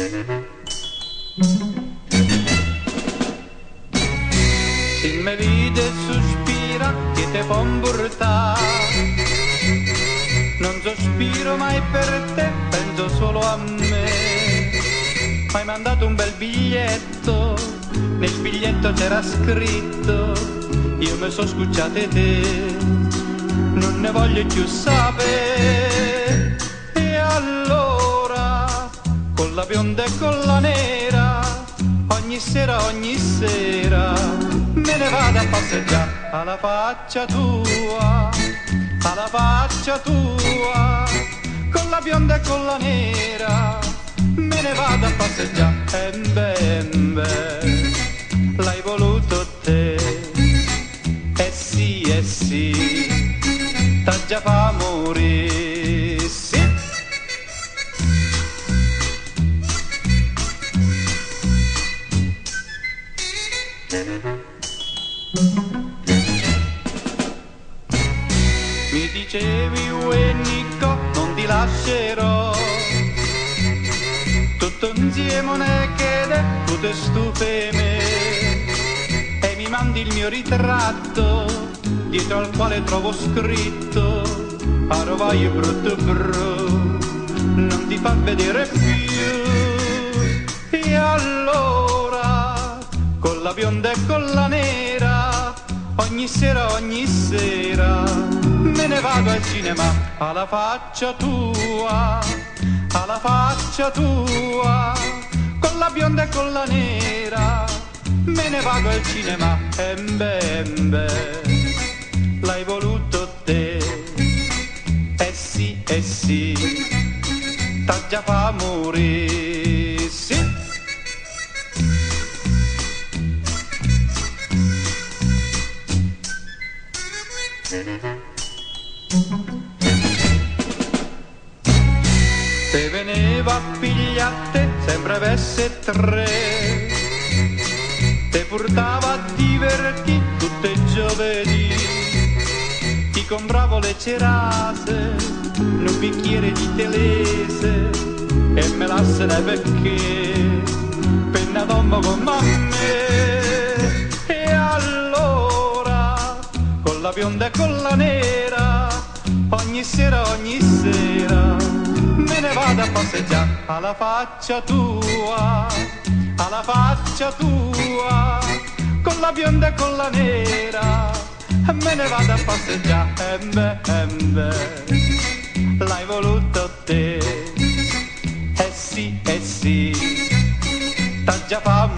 Se mi vede e sospira che te può portare, non sospiro mai per te, penso solo a me. M'hai mandato un bel biglietto, nel biglietto c'era scritto: io mi so scocciate te, non ne voglio più sapere. E allora, con la bionda e con la nera, ogni sera, me ne vado a passeggiare alla faccia tua, alla faccia tua, con la bionda e con la nera, me ne vado a passeggiare. L'hai voluto te, eh sì, t'ha già fa morire, sì. Mi dicevi, uè Nico, non ti lascerò, tutto insieme non è che tu te stufi me, e mi mandi il mio ritratto, dietro al quale trovo scritto: parovaio brutto non ti fa vedere più. E allora, con la bionda e con la nera, ogni sera, me ne vado al cinema alla faccia tua, alla faccia tua, con la bionda e con la nera, me ne vado al cinema. L'hai voluto te, eh sì, t'ha già fa morire, sì. Te veneva a pigliate sempre avesse tre, te portava a diverti tutte i giovedì, ti compravo le cerase, un bicchiere di telese, e me la se ne perché penna tomba con me. E allora, con la bionda e con la nera, ogni sera, me ne vado a passeggiare alla faccia tua, alla faccia tua, con la bionda e con la nera, me ne vado a passeggiare. L'hai voluto te, eh sì, t'ha già fa